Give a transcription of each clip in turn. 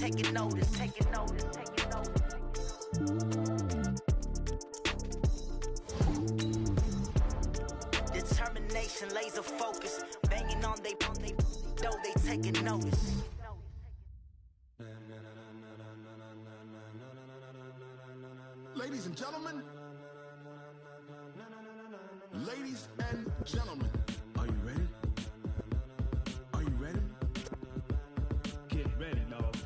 Taking notice, taking notice, taking notice. Determination, laser focus, banging on they know they taking notice. Ladies and gentlemen, ladies and gentlemen, are you ready? Are you ready? Get ready, dog.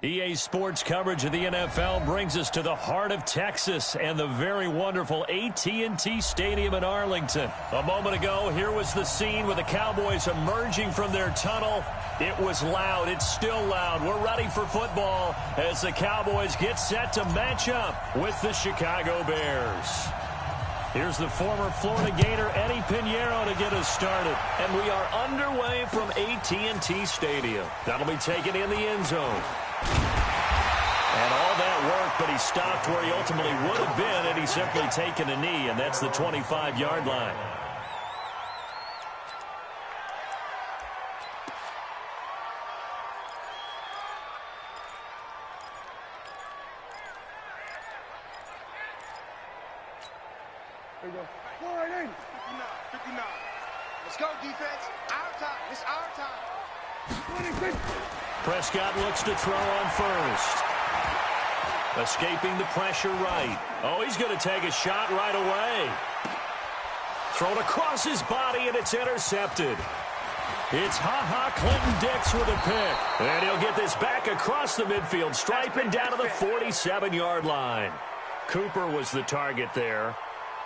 EA Sports coverage of the NFL brings us to the heart of Texas and the very wonderful AT&T Stadium in Arlington. A moment ago, here was the scene with the Cowboys emerging from their tunnel. It was loud. It's still loud. We're ready for football as the Cowboys get set to match up with the Chicago Bears. Here's the former Florida Gator, Eddie Pinheiro, to get us started. And we are underway from AT&T Stadium. That'll be taken in the end zone. And all that work, but he stopped where he ultimately would have been had he simply taken a knee, and that's the 25-yard line. There you go. 480. 59. Let's go, defense. Our time. It's our time. 26. Prescott looks to throw on first. Escaping the pressure right. Oh, he's going to take a shot right away. Thrown across his body, and it's intercepted. It's Ha-Ha Clinton-Dix with a pick. And he'll get this back across the midfield, striping down to the 47-yard line. Cooper was the target there.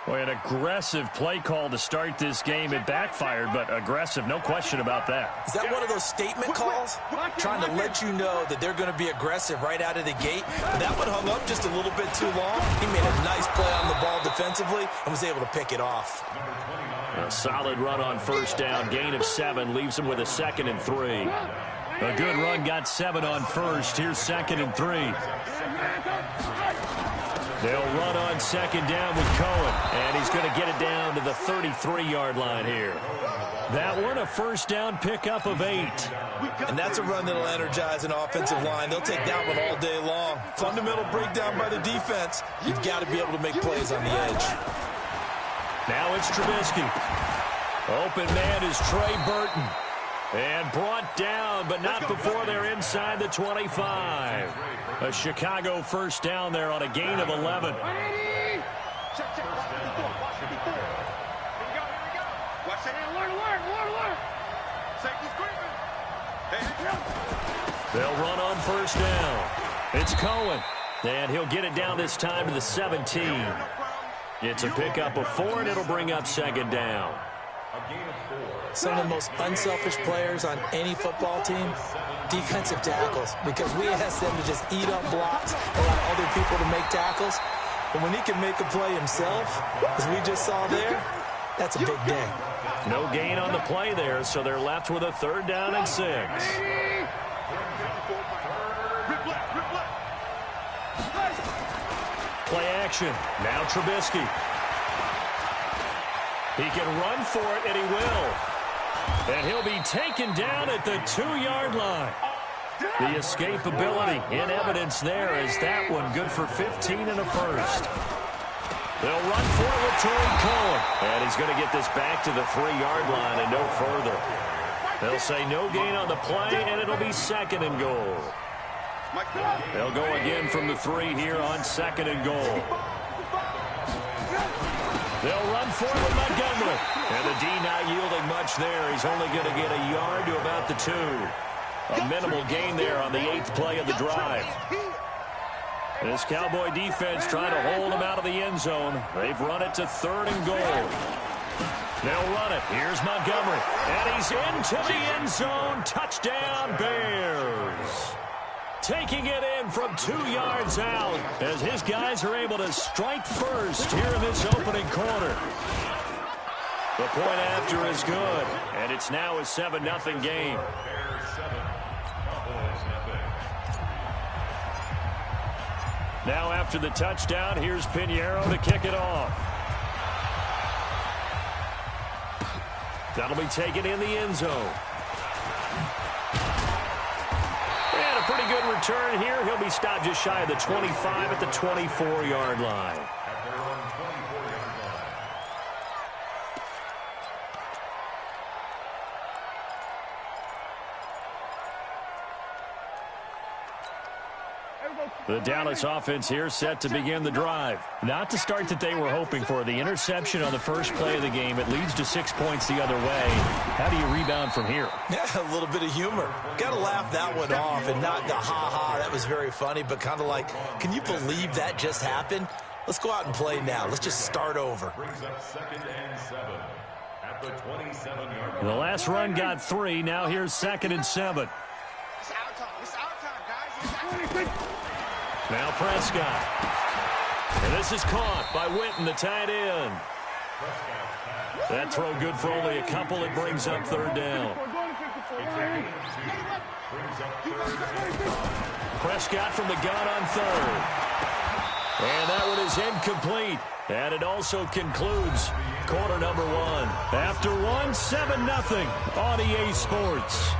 Boy, an aggressive play call to start this game. It backfired, but aggressive, no question about that. Is that one of those statement calls? Trying to let you know that they're going to be aggressive right out of the gate. But that one hung up just a little bit too long. He made a nice play on the ball defensively and was able to pick it off. A solid run on first down. Gain of 7 leaves him with a 2nd and 3. A good run got 7 on first. Here's 2nd and 3. They'll run on 2nd down with Cohen, and he's going to get it down to the 33-yard line here. That one, a first down pickup of 8. And that's a run that'll energize an offensive line. They'll take that one all day long. Fundamental breakdown by the defense. You've got to be able to make plays on the edge. Now it's Trubisky. Open man is Trey Burton. And brought down, but not before they're inside the 25. A Chicago first down there on a gain of 11. They'll run on first down. It's Cohen. And he'll get it down this time to the 17. It's a pickup of 4, and it'll bring up 2nd down. Some of the most unselfish players on any football team, defensive tackles, because we ask them to just eat up blocks, allow other people to make tackles. But when he can make a play himself, as we just saw there, that's a big day. No gain on the play there, so they're left with a 3rd down and 6. Play action. Now Trubisky. He can run for it, and he will. And he'll be taken down at the 2-yard line. The escapability in evidence there as that one good for 15 and a first. They'll run for it with Tariq Cohen. And he's going to get this back to the 3-yard line and no further. They'll say no gain on the play, and it'll be 2nd and goal. They'll go again from the 3 here on 2nd and goal. They'll run for it with Montgomery. And the D not yielding much there. He's only going to get a yard to about the 2. A minimal gain there on the 8th play of the drive. This Cowboy defense trying to hold him out of the end zone. They've run it to 3rd and goal. They'll run it. Here's Montgomery. And he's into the end zone. Touchdown, Bears. Taking it in from 2 yards out as his guys are able to strike first here in this opening quarter. The point after is good, and it's now a 7-0 game. Now after the touchdown, here's Pinheiro to kick it off. That'll be taken in the end zone. And a pretty good return here. He'll be stopped just shy of the 25 at the 24-yard line. The Dallas offense here set to begin the drive. Not the start that they were hoping for. The interception on the first play of the game. It leads to 6 points the other way. How do you rebound from here? Yeah, a little bit of humor. Got to laugh that one off and not the ha-ha. That was very funny, but kind of like, can you believe that just happened? Let's go out and play now. Let's just start over. The last run got 3. Now here's 2nd and 7. It's our time. It's our time, guys. Now Prescott. And this is caught by Witten, the tight end. That throw good for only a couple. It brings up 3rd down. Prescott from the gun on 3rd. And that one is incomplete. And it also concludes quarter number 1. After 1, 7-0 on EA Sports.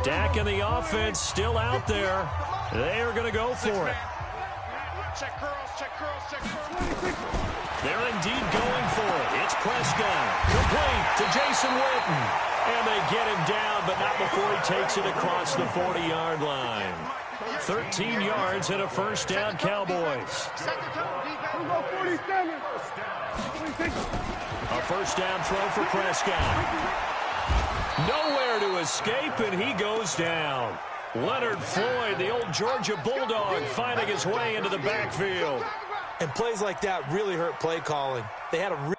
Dak and the offense still out there. They are going to go for it. Check curls, check curls, check curls. They're indeed going for it. It's Prescott. Complete to Jason Witten. And they get him down, but not before he takes it across the 40-yard line. 13 yards and a 1st down, Cowboys. A 1st down throw for Prescott. Nowhere to escape, and he goes down. Leonard Floyd, the old Georgia Bulldog, finding his way into the backfield. And plays like that really hurt play calling. They had a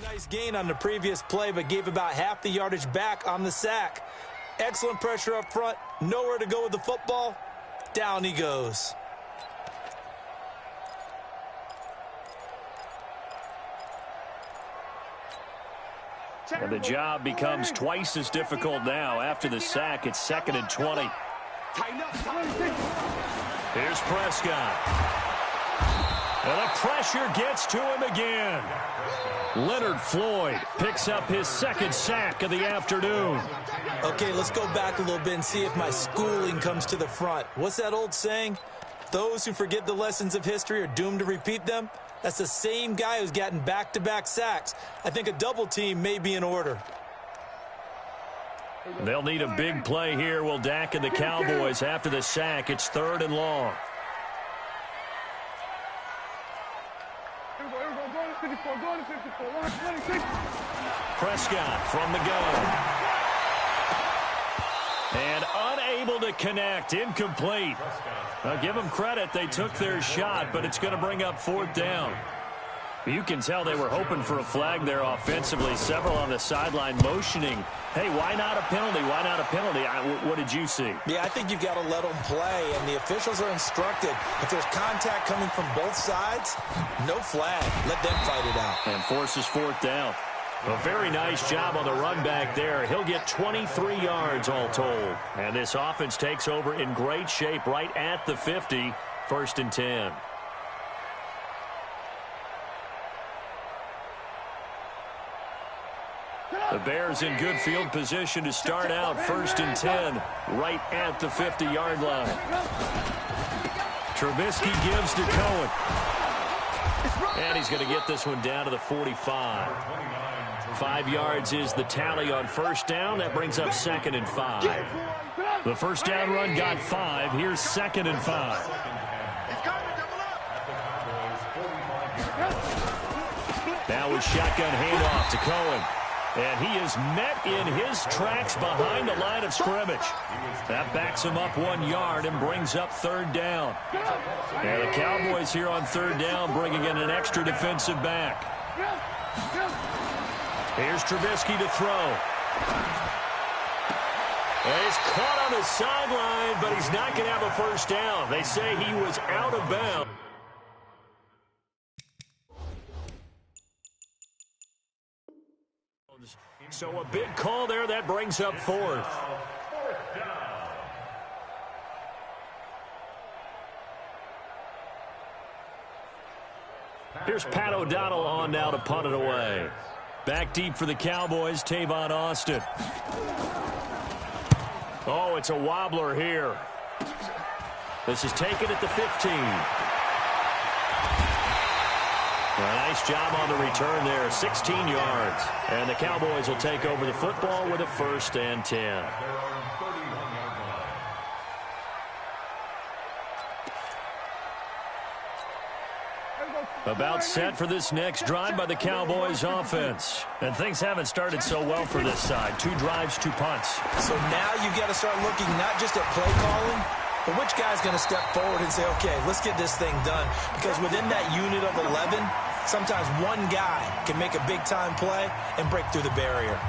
nice gain on the previous play, but gave about half the yardage back on the sack. Excellent pressure up front. Nowhere to go with the football. Down he goes. And the job becomes twice as difficult now. After the sack, it's 2nd and 20. Here's Prescott. And the pressure gets to him again. Leonard Floyd picks up his 2nd sack of the afternoon. Okay, let's go back a little bit and see if my schooling comes to the front. What's that old saying? Those who forget the lessons of history are doomed to repeat them. That's the same guy who's gotten back-to-back sacks. I think a double team may be in order. They'll need a big play here, will Dak and the Cowboys. After the sack, it's 3rd and long. Prescott from the gun. And unable to connect. Incomplete. Now give them credit. They took their shot, but it's going to bring up 4th down. You can tell they were hoping for a flag there offensively. Several on the sideline motioning. Hey, why not a penalty? Why not a penalty? What did you see? Yeah, I think you've got to let them play, and the officials are instructed. If there's contact coming from both sides, no flag. Let them fight it out. And forces 4th down. A very nice job on the run back there. He'll get 23 yards all told. And this offense takes over in great shape right at the 50. 1st and 10. The Bears in good field position to start out. 1st and 10 right at the 50-yard line. Trubisky gives to Cohen. And he's going to get this one down to the 45. 5 yards is the tally on first down. That brings up 2nd and 5. The first down run got 5. Here's 2nd and 5. Now with shotgun handoff to Cohen. And he is met in his tracks behind the line of scrimmage. That backs him up 1 yard and brings up 3rd down. And the Cowboys here on 3rd down bringing in an extra defensive back. Here's Trubisky to throw. And he's caught on the sideline, but he's not going to have a first down. They say he was out of bounds. So a big call there. That brings up 4th. Here's Pat O'Donnell on now to punt it away. Back deep for the Cowboys, Tavon Austin. Oh, it's a wobbler here. This is taken at the 15. A nice job on the return there, 16 yards. And the Cowboys will take over the football with a 1st and 10. About set for this next drive by the Cowboys offense. And things haven't started so well for this side. 2 drives, 2 punts. So now you've got to start looking not just at play calling, but which guy's going to step forward and say, okay, let's get this thing done. Because within that unit of 11, sometimes one guy can make a big-time play and break through the barrier.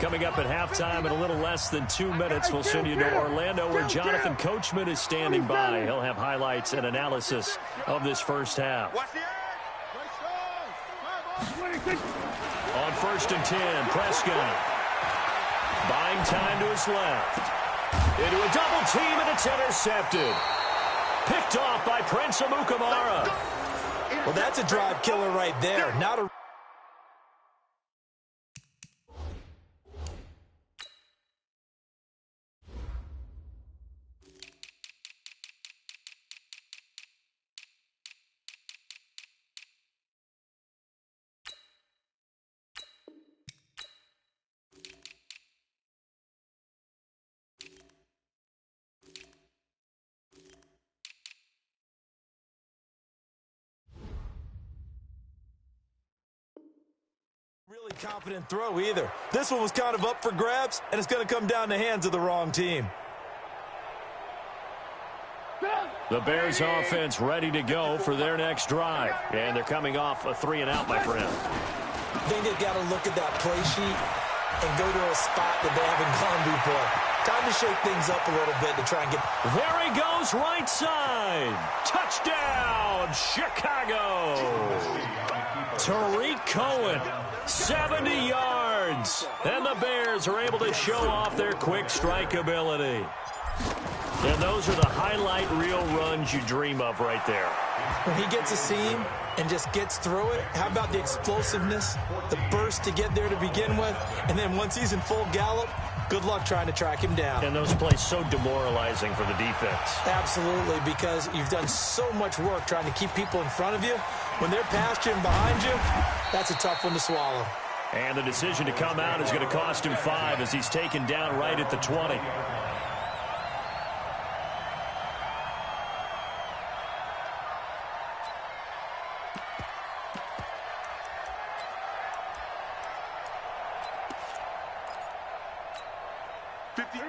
Coming up at halftime in a little less than 2 minutes, we'll send you to Orlando where Jonathan Coachman is standing by. He'll have highlights and analysis of this first half. On 1st and 10, Prescott. Buying time to his left. Into a double team, and it's intercepted. Picked off by Prince Amukamara. Well, that's a drive killer right there. Not a... really confident throw either. This one was kind of up for grabs, and it's going to come down the hands of the wrong team. The Bears offense ready to go for their next drive. And they're coming off a 3-and-out, my friend. I think they've got to look at that play sheet and go to a spot that they haven't gone before. Time to shake things up a little bit to try and get... There he goes, right side. Touchdown, Chicago. Tariq Cohen, 70 yards. And the Bears are able to show off their quick strike ability. And those are the highlight reel runs you dream of right there. When he gets a seam and just gets through it, how about the explosiveness, the burst to get there to begin with, and then once he's in full gallop, good luck trying to track him down. And those plays so demoralizing for the defense. Absolutely, because you've done so much work trying to keep people in front of you. When they're past you and behind you, that's a tough one to swallow. And the decision to come out is going to cost him 5 as he's taken down right at the 20.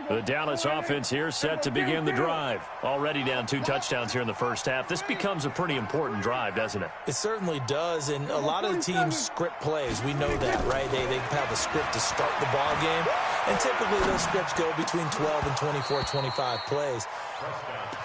The Dallas offense here set to begin the drive. Already down 2 touchdowns here in the first half. This becomes a pretty important drive, doesn't it? It certainly does, and a lot of the teams script plays. We know that, right? They have a script to start the ball game, and typically those scripts go between 12 and 24, 25 plays.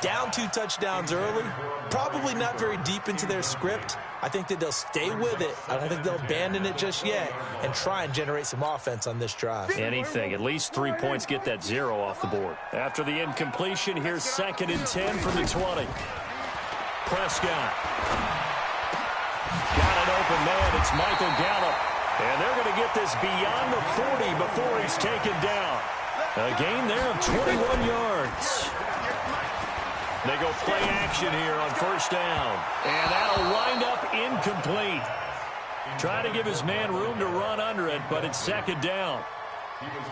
Down 2 touchdowns early, probably not very deep into their script. I think that they'll stay with it. I don't think they'll abandon it just yet and try and generate some offense on this drive. Anything. At least 3 points, get that 0 off the board. After the incompletion, here's 2nd and 10 from the 20. Prescott. Got an open man. It's Michael Gallup. And they're going to get this beyond the 40 before he's taken down. A gain there of 21 yards. They go play action here on first down. And that'll wind up incomplete. Trying to give his man room to run under it, but it's second down.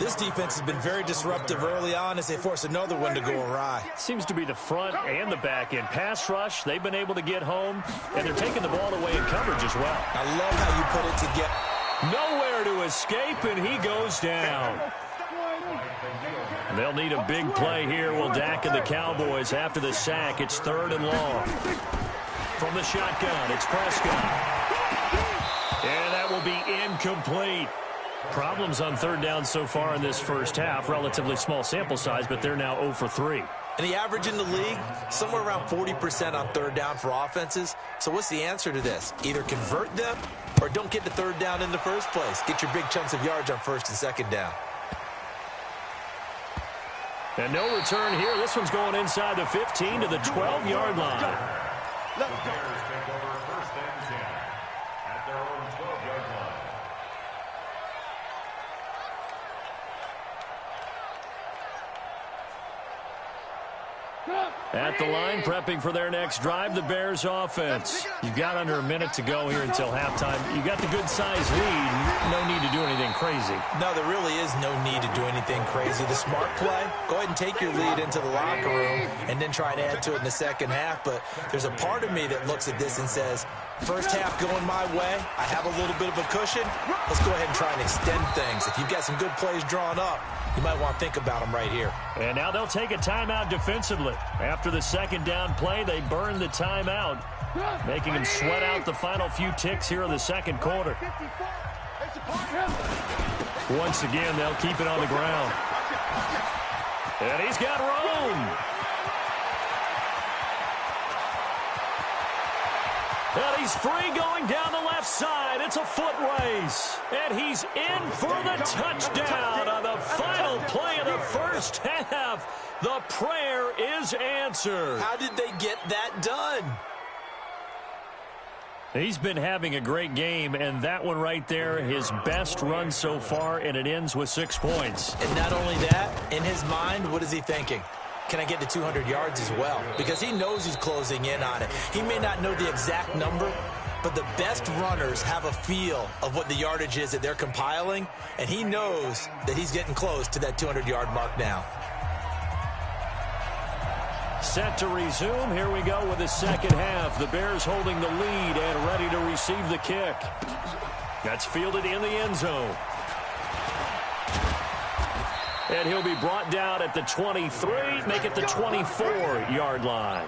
This defense has been very disruptive early on as they force another one to go awry. Seems to be the front and the back end. Pass rush, they've been able to get home, and they're taking the ball away in coverage as well. I love how you put it together. Nowhere to escape, and he goes down. They'll need a big play here. Will Dak and the Cowboys after the sack. It's third and long. From the shotgun, it's Prescott. And that will be incomplete. Problems on third down so far in this first half. Relatively small sample size, but they're now 0 for 3. And the average in the league, somewhere around 40% on third down for offenses. So what's the answer to this? Either convert them or don't get the third down in the first place. Get your big chunks of yards on first and second down. And no return here. This one's going inside the 15 to the 12-yard line. Let's go. At the line, prepping for their next drive, the Bears offense. You've got under a minute to go here until halftime. You've got the good-sized lead. No need to do anything crazy. No, there really is no need to do anything crazy. The smart play, go ahead and take your lead into the locker room and then try to add to it in the second half. But there's a part of me that looks at this and says, first half going my way, I have a little bit of a cushion. Let's go ahead and try and extend things. If you've got some good plays drawn up, you might want to think about them right here. And now they'll take a timeout defensively. After the second down play, they burn the timeout, making them sweat out the final few ticks here in the second quarter. Once again, they'll keep it on the ground. And he's got room. And he's free going down the left side. It's a foot race. And he's in for the touchdown on the final play of the first half. The prayer is answered. How did they get that done? He's been having a great game, and that one right there, his best run so far, and it ends with 6 points. And not only that, in his mind, what is he thinking? Can I get to 200 yards as well? Because he knows he's closing in on it. He may not know the exact number, but the best runners have a feel of what the yardage is that they're compiling, and he knows that he's getting close to that 200-yard mark now. Set to resume. Here we go with the second half. The Bears holding the lead and ready to receive the kick. That's fielded in the end zone. And he'll be brought down at the 23, make it the 24-yard line.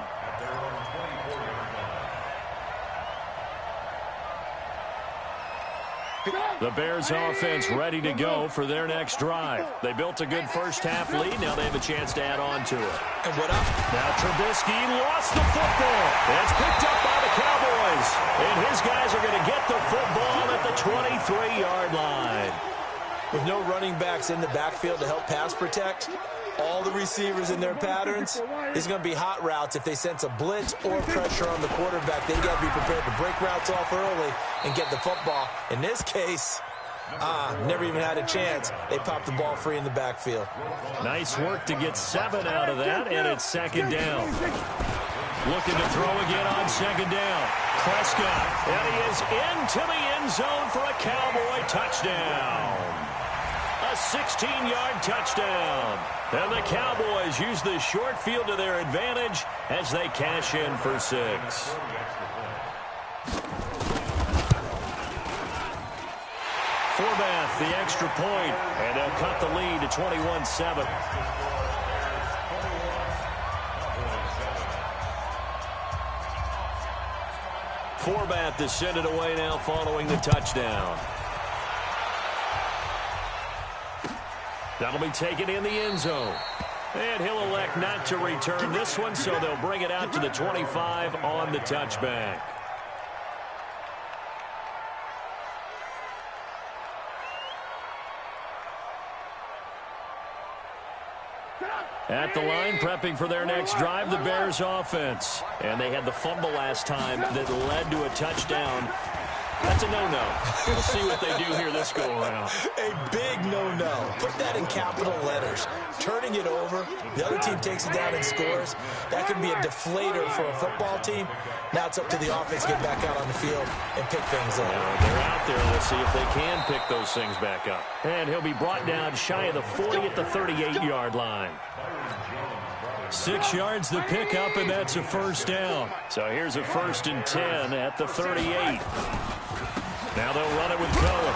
The Bears offense ready to go for their next drive. They built a good first-half lead. Now they have a chance to add on to it. And what up? Now Trubisky lost the football. It's picked up by the Cowboys. And his guys are going to get the football at the 23-yard line. With no running backs in the backfield to help pass protect, all the receivers in their patterns, it's going to be hot routes. If they sense a blitz or pressure on the quarterback, they got to be prepared to break routes off early and get the football. In this case, never even had a chance. They popped the ball free in the backfield. Nice work to get 7 out of that, and it's second down. Looking to throw again on second down. Prescott, and he is into the end zone for a Cowboy touchdown. A 16-yard touchdown. And the Cowboys use the short field to their advantage as they cash in for 6. Forbath, the extra point, and they'll cut the lead to 21-7. Forbath to send it away now following the touchdown. That'll be taken in the end zone. And he'll elect not to return this one, so they'll bring it out to the 25 on the touchback. At the line, prepping for their next drive, the Bears offense. And they had the fumble last time that led to a touchdown. That's a no-no. We'll see what they do here this go-around. A big no-no. Put that in capital letters. Turning it over, the other team takes it down and scores. That could be a deflator for a football team. Now it's up to the offense to get back out on the field and pick things up. They're out there. Let's see if they can pick those things back up. And he'll be brought down shy of the 40 at the 38-yard line. 6 yards the pickup, and that's a first down. So here's a 1st and 10 at the 38. Now they'll run it with Cohen.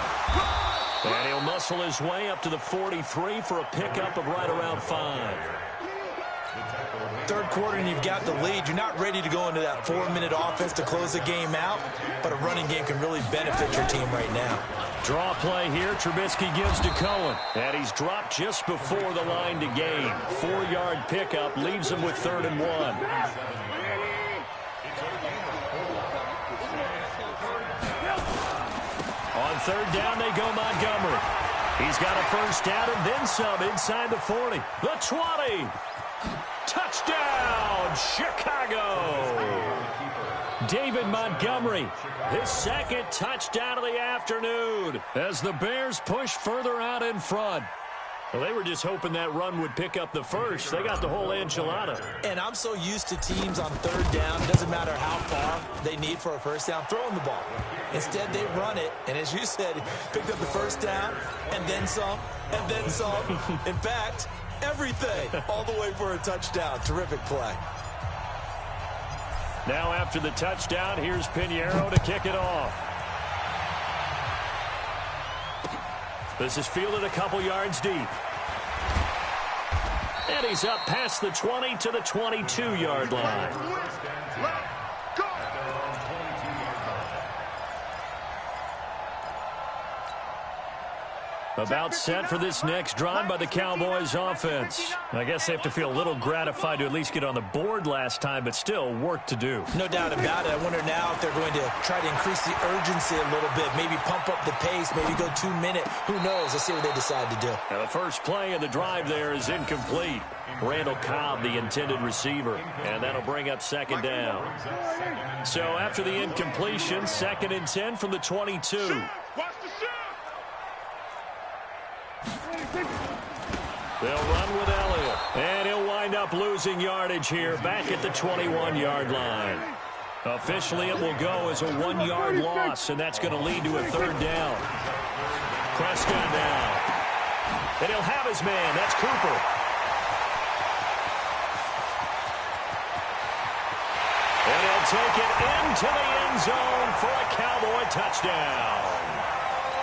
And he'll muscle his way up to the 43 for a pickup of right around 5. Third quarter and you've got the lead. You're not ready to go into that 4-minute offense to close the game out, but a running game can really benefit your team right now. Draw play here. Trubisky gives to Cohen. And he's dropped just before the line to gain. 4-yard pickup leaves him with 3rd and 1. On 3rd down, they go Montgomery. He's got a first down and then some inside the 40. The 20. Touchdown, Chicago. David Montgomery, his 2nd touchdown of the afternoon as the Bears push further out in front. Well, they were just hoping that run would pick up the first. They got the whole enchilada. And I'm so used to teams on 3rd down, it doesn't matter how far they need for a first down, throwing the ball. Instead, they run it, and as you said, picked up the first down, and then some, and then some. In fact, everything, all the way for a touchdown. Terrific play. Now after the touchdown, here's Pinheiro to kick it off. This is fielded a couple yards deep. And he's up past the 20 to the 22-yard line. About set for this next drive by the Cowboys offense. I guess they have to feel a little gratified to at least get on the board last time, but still work to do. No doubt about it. I wonder now if they're going to try to increase the urgency a little bit, maybe pump up the pace, maybe go 2-minute. Who knows? Let's see what they decide to do. Now the first play of the drive there is incomplete. Randall Cobb, the intended receiver, and that'll bring up 2nd down. So after the incompletion, 2nd and 10 from the 22. They'll run with Elliott, and he'll wind up losing yardage here back at the 21-yard line. Officially, it will go as a 1-yard loss, and that's going to lead to a 3rd down. Prescott down. And he'll have his man. That's Cooper. And he'll take it into the end zone for a Cowboy touchdown.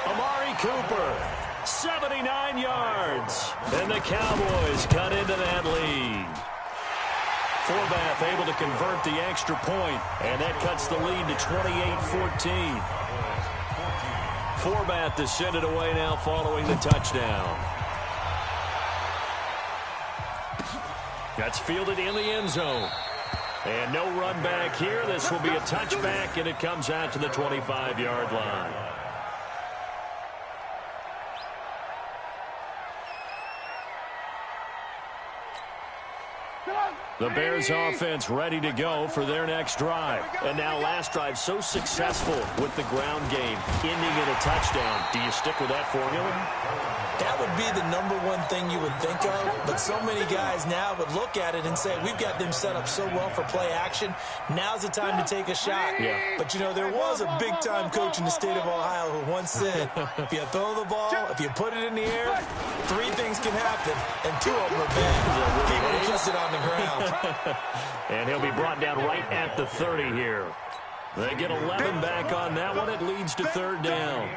Amari Cooper. 79 yards. And the Cowboys cut into that lead. Forbath able to convert the extra point, and that cuts the lead to 28-14. Forbath to send it away now following the touchdown. That's fielded in the end zone. And no run back here. This will be a touchback, and it comes out to the 25-yard line. The Bears offense ready to go for their next drive. And now last drive so successful with the ground game, ending in a touchdown. Do you stick with that formula? That would be the #1 thing you would think of, but so many guys now would look at it and say, we've got them set up so well for play action. Now's the time to take a shot. Yeah. But, you know, there was a big-time coach in the state of Ohio who once said, if you throw the ball, if you put it in the air, 3 things can happen, and 2 of them are bad. He would have kissed it on the ground. And he'll be brought down right at the 30 here. They get 11 back on that one. It leads to 3rd down.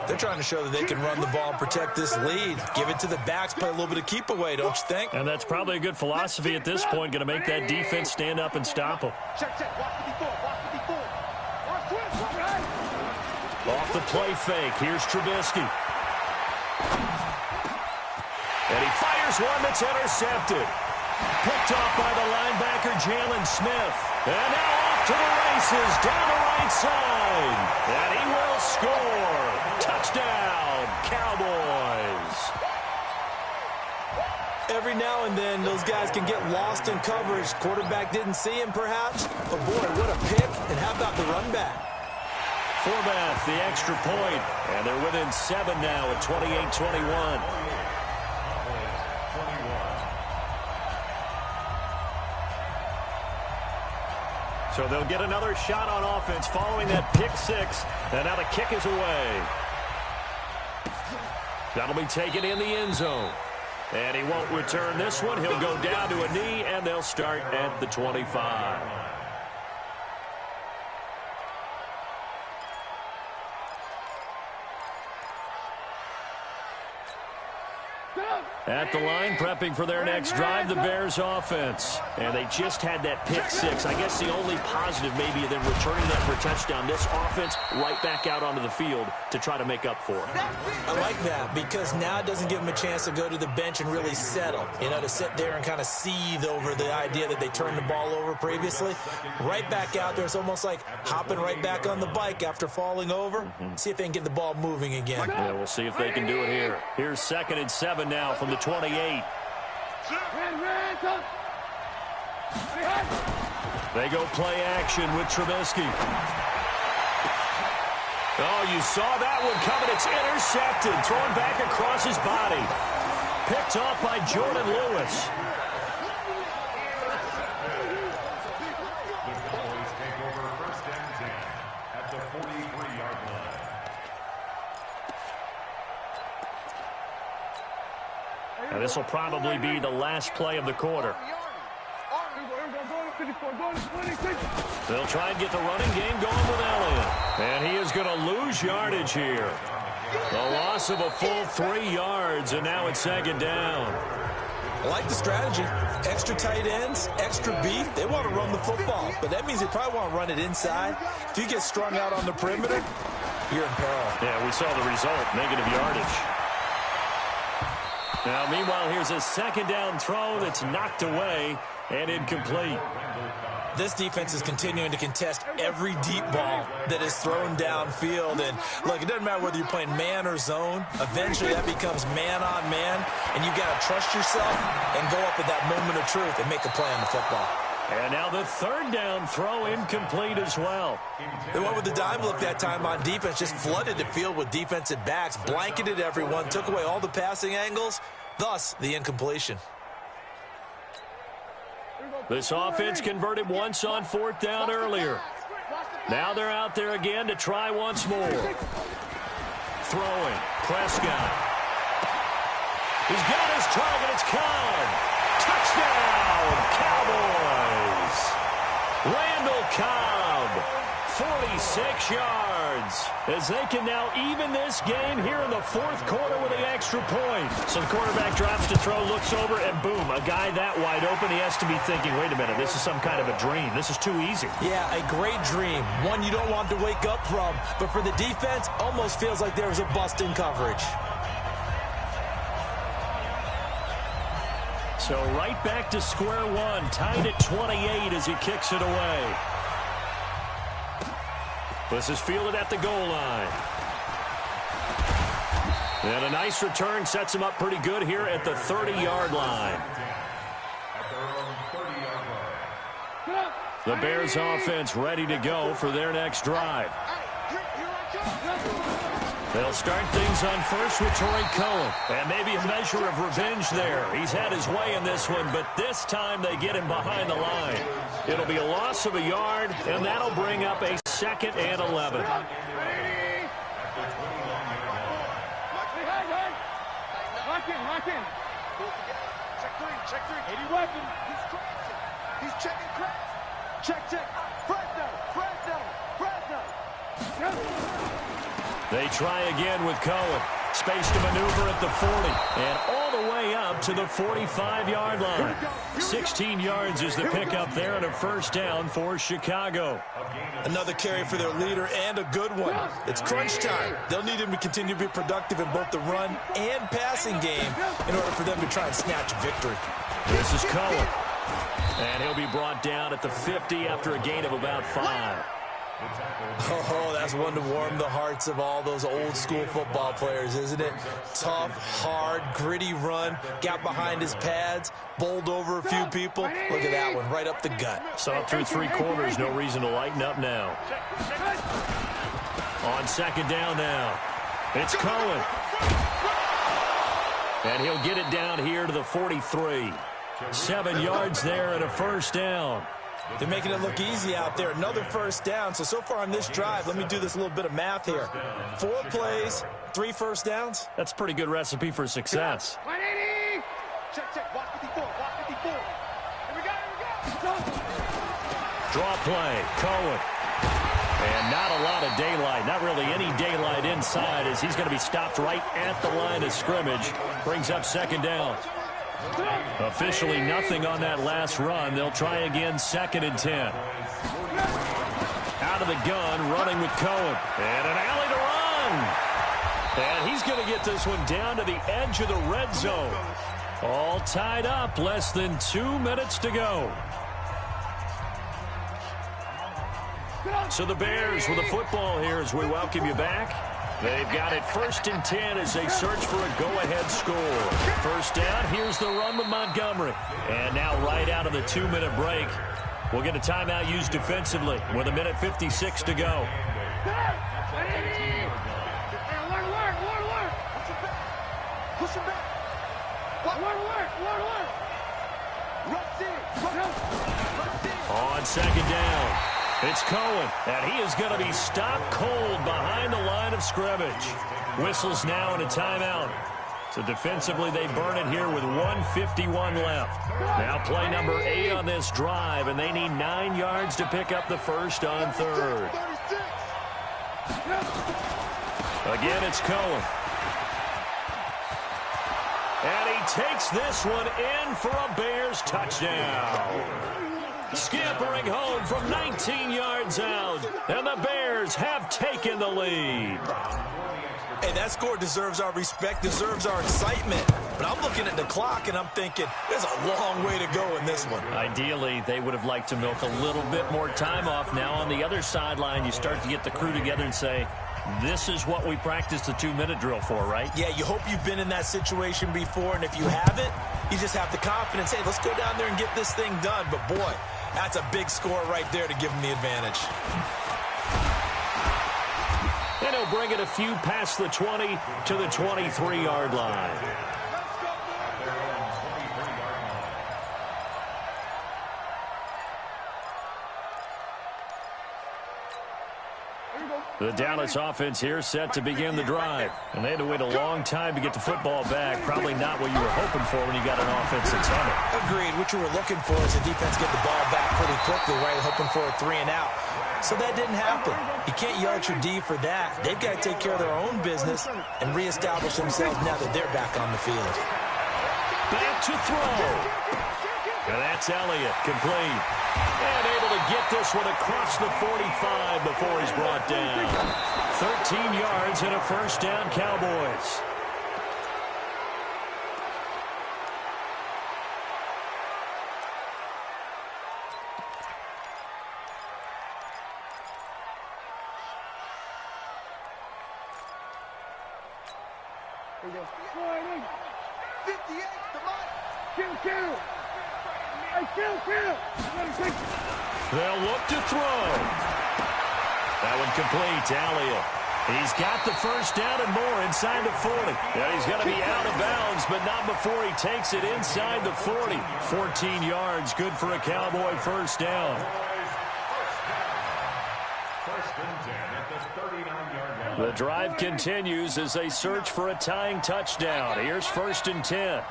They're trying to show that they can run the ball and protect this lead. Give it to the backs, play a little bit of keep away, don't you think? And that's probably a good philosophy at this point. Going to make that defense stand up and stop them. Off the play fake. Here's Trubisky. And he fires one that's intercepted. Picked off by the linebacker, Jalen Smith. And now off to the races, down the right side. And he will score. Touchdown, Cowboys. Every now and then, those guys can get lost in coverage. Quarterback didn't see him, perhaps. But, boy, what a pick. And how about the run back? Forbath, the extra point, and they're within 7 now at 28-21. So they'll get another shot on offense following that pick six, and now the kick is away. That'll be taken in the end zone. And he won't return this one. He'll go down to a knee, and they'll start at the 25. At the line, prepping for their next drive, the Bears offense. And they just had that pick six. I guess the only positive maybe than returning that for a touchdown. This offense right back out onto the field to try to make up for it. I like that because now it doesn't give them a chance to go to the bench and really settle. You know, to sit there and kind of seethe over the idea that they turned the ball over previously. Right back out there. It's almost like hopping right back on the bike after falling over. See if they can get the ball moving again. Yeah, we'll see if they can do it here. Here's 2nd and 7 now from the 28. They go play action with Trubisky. Oh, you saw that one coming. It's intercepted. Thrown back across his body. Picked off by Jordan Lewis. The Cowboys take over 1st and 10 at the 43-yard line. And this will probably be the last play of the quarter. They'll try and get the running game going with Elliott. And he is going to lose yardage here. The loss of a full 3 yards, and now it's 2nd down. I like the strategy. Extra tight ends, extra beef. They want to run the football, but that means they probably want to run it inside. If you get strung out on the perimeter, you're in peril. Yeah, we saw the result, negative yardage. Now, meanwhile, here's a 2nd down throw that's knocked away and incomplete. This defense is continuing to contest every deep ball that is thrown downfield. And, look, it doesn't matter whether you're playing man or zone. Eventually, that becomes man on man, and you've got to trust yourself and go up at that moment of truth and make a play on the football. And now the 3rd down throw incomplete as well. They went with the dime look that time on defense, just flooded the field with defensive backs, blanketed everyone, took away all the passing angles, thus the incompletion. This offense converted once on 4th down earlier. Now they're out there again to try once more. Throwing. Prescott. He's got his target. It's Cobb. Touchdown, Cowboys. Randall Cobb, 46 yards, as they can now even this game here in the 4th quarter with the extra point. So the quarterback drops to throw, looks over, and boom, a guy that wide open, he has to be thinking, wait a minute, this is some kind of a dream. This is too easy. Yeah, a great dream, one you don't want to wake up from, but for the defense, almost feels like there was a bust in coverage. So right back to square one, tied at 28 as he kicks it away. This is fielded at the goal line. And a nice return sets him up pretty good here at the 30-yard line. The Bears offense ready to go for their next drive. They'll start things on first with Torrey Cohen. And maybe a measure of revenge there. He's had his way in this one, but this time they get him behind the line. It'll be a loss of a yard, and that'll bring up a 2nd and 11. Lock in. Check 3. 80 weapon. He's checking cracks. Check. Fresno. They try again with Cohen. Space to maneuver at the 40. And all the way up to the 45-yard line. 16 yards is the pickup there and a 1st down for Chicago. Another carry for their leader and a good one. It's crunch time. They'll need him to continue to be productive in both the run and passing game in order for them to try and snatch victory. This is Cohen. And he'll be brought down at the 50 after a gain of about 5. Oh, that's one to warm the hearts of all those old school football players, isn't it? Tough, hard, gritty run, got behind his pads, bowled over a few people. Look at that one, right up the gut. So up through 3 quarters, no reason to lighten up now. On second down now, it's Cohen. And he'll get it down here to the 43. 7 yards there and a first down. They're making it look easy out there. Another first down. So far on this drive, let me do this little bit of math here. 4 plays, 3 first downs. That's a pretty good recipe for success. 180. Check. Watch 54. Watch 54. Here we go. Draw play, Cohen. And not a lot of daylight, not really any daylight inside as he's going to be stopped right at the line of scrimmage. Brings up second down. Officially nothing on that last run. They'll try again, 2nd and 10. Out of the gun, running with Cohen. And an alley to run. And he's going to get this one down to the edge of the red zone. All tied up, less than 2 minutes to go. So the Bears with the football here as we welcome you back. They've got it 1st and 10 as they search for a go-ahead score. First down, here's the run with Montgomery. And now right out of the 2-minute break, we'll get a timeout used defensively with 1:56 to go. Push him back. On second down, it's Cohen, and he is going to be stopped cold behind the line of scrimmage. Whistles now and a timeout. So defensively, they burn it here with 1:51 left. Now play number 8 on this drive, and they need 9 yards to pick up the first on 3rd. Again, it's Cohen. And he takes this one in for a Bears touchdown. Scampering home from 19 yards out, and the Bears have taken the lead. Hey, that score deserves our respect, deserves our excitement. But I'm looking at the clock, and I'm thinking, there's a long way to go in this one. Ideally, they would have liked to milk a little bit more time off. Now on the other sideline, you start to get the crew together and say, this is what we practiced the 2-minute drill for, right? Yeah, you hope you've been in that situation before, and if you haven't, you just have the confidence, hey, let's go down there and get this thing done. But, boy, that's a big score right there to give them the advantage. And he'll bring it a few past the 20 to the 23-yard line. The Dallas offense here set to begin the drive. And they had to wait a long time to get the football back. Probably not what you were hoping for when you got an offense that's on it. Agreed. What you were looking for is the defense get the ball back pretty quickly, right? Hoping for a 3 and out. So that didn't happen. You can't yard your D for that. They've got to take care of their own business and reestablish themselves now that they're back on the field. Back to throw. And that's Elliott, complete. And able to get this one across the 45 before he's brought down. 13 yards and a first down, Cowboys. Here we go. 58, kill. They'll look to throw. That one complete to Elliott. He's got the first down and more inside the 40. Yeah, he's going to be out of bounds, but not before he takes it inside the 40. 14 yards, good for a Cowboy first down. The drive continues as they search for a tying touchdown. Here's 1st and 10.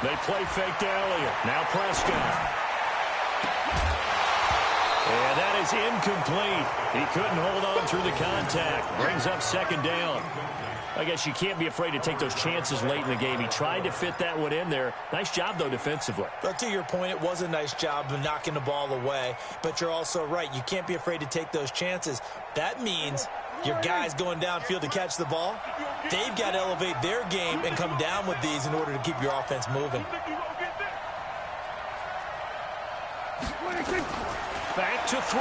They play fake to Elliott. Now Prescott. And that is incomplete. He couldn't hold on through the contact. Brings up 2nd down. I guess you can't be afraid to take those chances late in the game. He tried to fit that one in there. Nice job, though, defensively. But to your point, it was a nice job of knocking the ball away. But you're also right. You can't be afraid to take those chances. That means your guys going downfield to catch the ball, they've got to elevate their game and come down with these in order to keep your offense moving. Back to throw.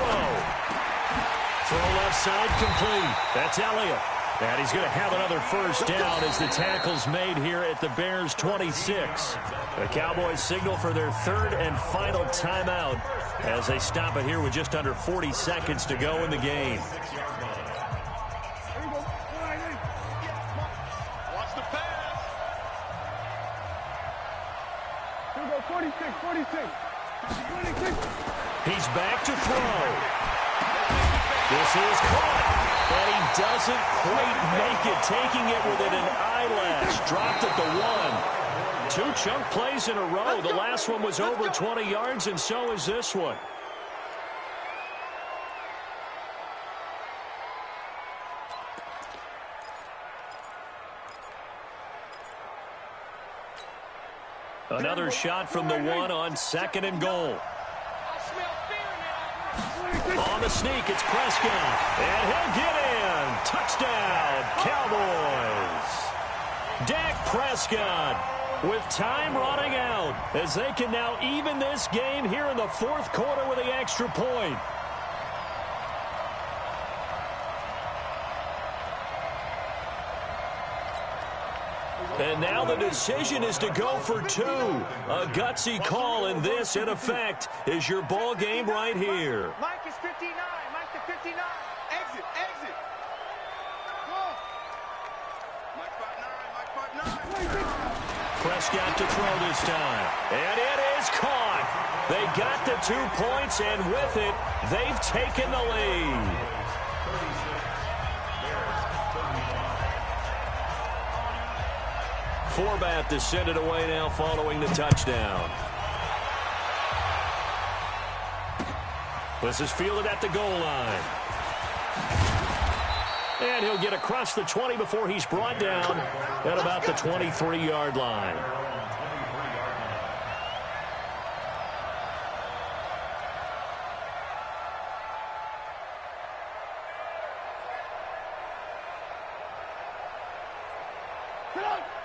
Throw left side complete. That's Elliott. And he's going to have another first down as the tackle's made here at the Bears' 26. The Cowboys signal for their third and final timeout as they stop it here with just under 40 seconds to go in the game. Watch the pass. Here we go, 46. He's back to throw. This is caught. And he doesn't quite make it, taking it within an eyelash. Dropped at the 1. 2 chunk plays in a row. The last one was over 20 yards, and so is this one. Another shot from the 1 on 2nd and goal. On the sneak, it's Prescott. And he'll get in. Touchdown, Cowboys. Dak Prescott with time running out as they can now even this game here in the 4th quarter with the extra point. And now the decision is to go for 2. A gutsy call, and this, in effect, is your ball game right here. Mike is 59. Mike to 59. Exit. Whoa. Mike 59. Prescott to throw this time. And it is caught. They got the 2 points, and with it, they've taken the lead. Forbat to send it away now following the touchdown. This is fielded at the goal line. And he'll get across the 20 before he's brought down at about the 23-yard line.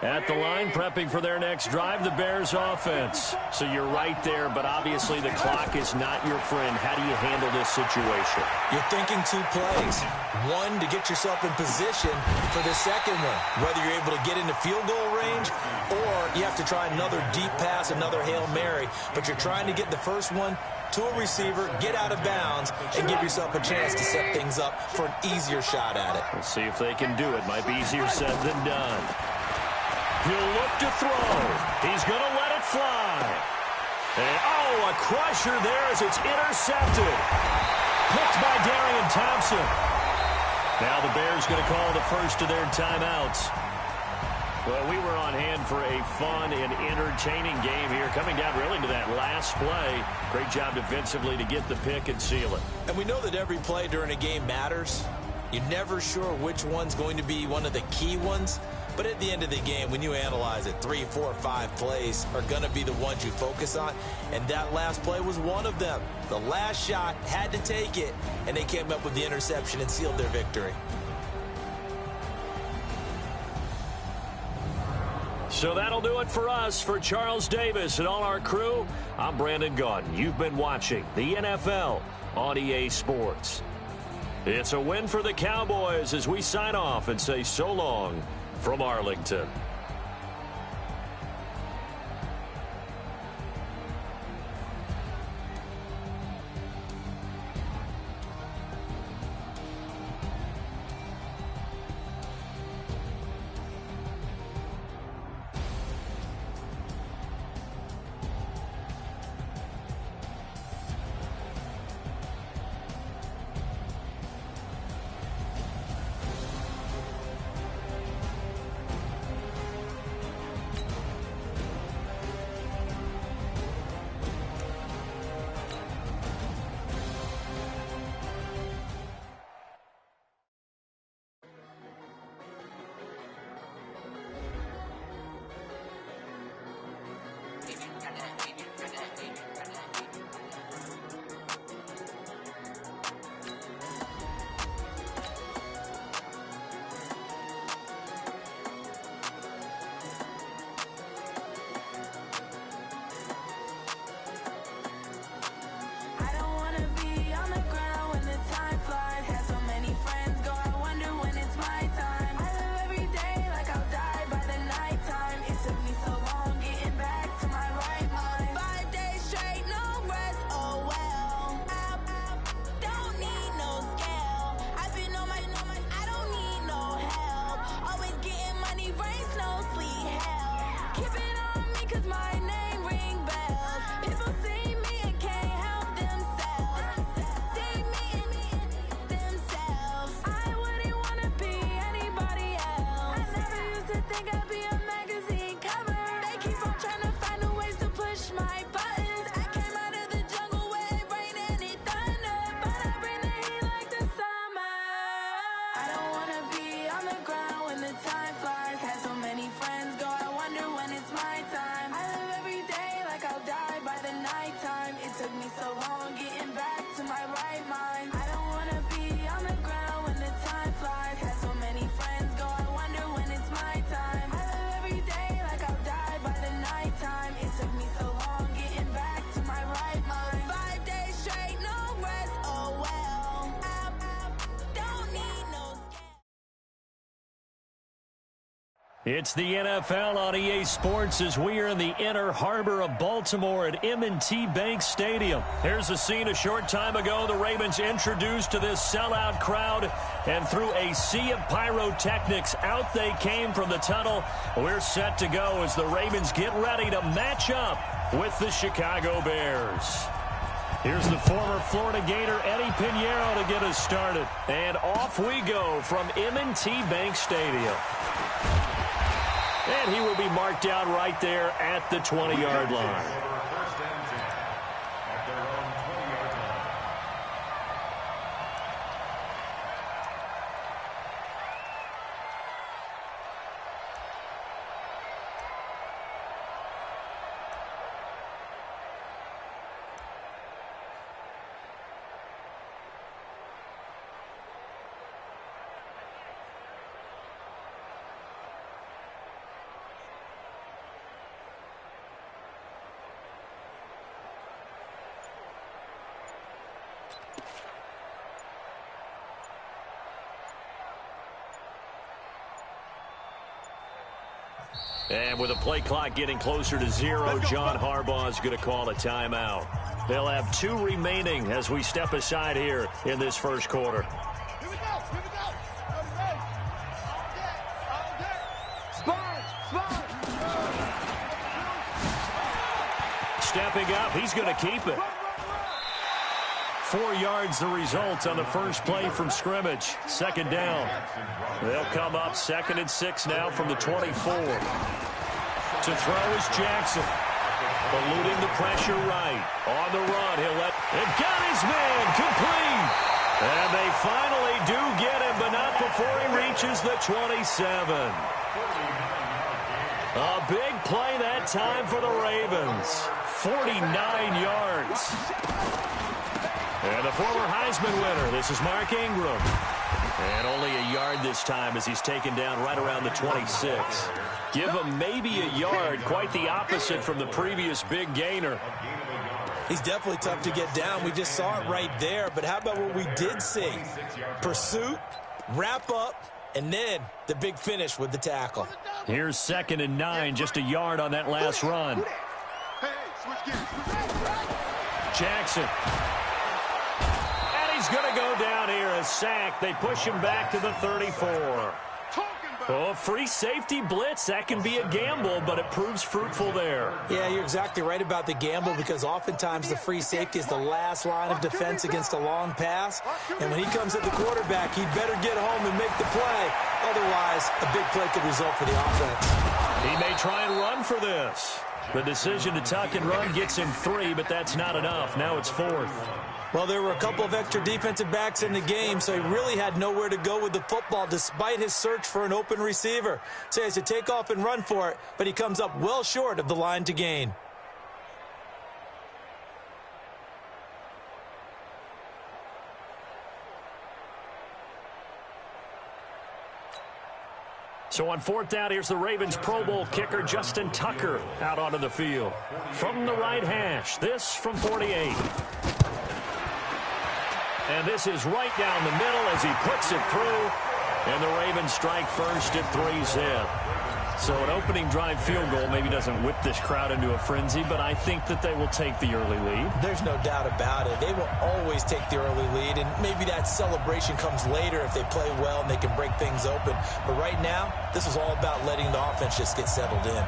At the line, prepping for their next drive, the Bears offense. So you're right there, but obviously the clock is not your friend. How do you handle this situation? You're thinking 2 plays. 1 to get yourself in position for the second one, whether you're able to get into field goal range or you have to try another deep pass, another Hail Mary. But you're trying to get the first one to a receiver, get out of bounds, and give yourself a chance to set things up for an easier shot at it. We'll see if they can do it. Might be easier said than done. He'll look to throw. He's going to let it fly. And, oh, a crusher there as it's intercepted. Picked by Darian Thompson. Now the Bears going to call the first of their timeouts. Well, we were on hand for a fun and entertaining game here, coming down really to that last play. Great job defensively to get the pick and seal it. And we know that every play during a game matters. You're never sure which one's going to be one of the key ones. But at the end of the game, when you analyze it, 3, 4, 5 plays are going to be the ones you focus on. And that last play was one of them. The last shot had to take it, and they came up with the interception and sealed their victory. So that'll do it for us. For Charles Davis and all our crew, I'm Brandon Gaudin. You've been watching the NFL on EA Sports. It's a win for the Cowboys as we sign off and say so long from Arlington. It's the NFL on EA Sports as we are in the inner harbor of Baltimore at M&T Bank Stadium. Here's a scene a short time ago. The Ravens introduced to this sellout crowd, and through a sea of pyrotechnics, out they came from the tunnel. We're set to go as the Ravens get ready to match up with the Chicago Bears. Here's the former Florida Gator Eddie Pinheiro to get us started. And off we go from M&T Bank Stadium. And he will be marked down right there at the 20-yard line. And with the play clock getting closer to 0, John Harbaugh is going to call a timeout. They'll have 2 remaining as we step aside here in this first quarter. Here we go. Here we go. All day. Spine. Stepping up, he's going to keep it. 4 yards the result on the first play from scrimmage. Second down. They'll come up 2nd and 6 now from the 24. To throw is Jackson. Eluding the pressure right. On the run, he'll let... And got his man complete. And they finally do get him, but not before he reaches the 27. A big play that time for the Ravens. 49 yards. And the former Heisman winner, this is Mark Ingram. And only a yard this time as he's taken down right around the 26. Give him maybe a yard, quite the opposite from the previous big gainer. He's definitely tough to get down. We just saw it right there. But how about what we did see? Pursuit, wrap up, and then the big finish with the tackle. Here's 2nd and 9, just a yard on that last run. Jackson. He's going to go down here, a sack. They push him back to the 34. Oh, free safety blitz. That can be a gamble, but it proves fruitful there. Yeah, you're exactly right about the gamble because oftentimes the free safety is the last line of defense against a long pass. And when he comes at the quarterback, he'd better get home and make the play. Otherwise, a big play could result for the offense. He may try and run for this. The decision to tuck and run gets him 3, but that's not enough. Now it's 4th. Well, there were a couple of extra defensive backs in the game, so he really had nowhere to go with the football despite his search for an open receiver. So he has to take off and run for it, but he comes up well short of the line to gain. So on 4th down, here's the Ravens Pro Bowl kicker Justin Tucker out onto the field. From the right hash, this from 48. And this is right down the middle as he puts it through. And the Ravens strike first at 3-zip. So an opening drive field goal maybe doesn't whip this crowd into a frenzy, but I think that they will take the early lead. There's no doubt about it. They will always take the early lead, and maybe that celebration comes later if they play well and they can break things open. But right now, this is all about letting the offense just get settled in.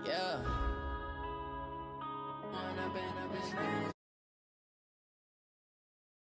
Yeah.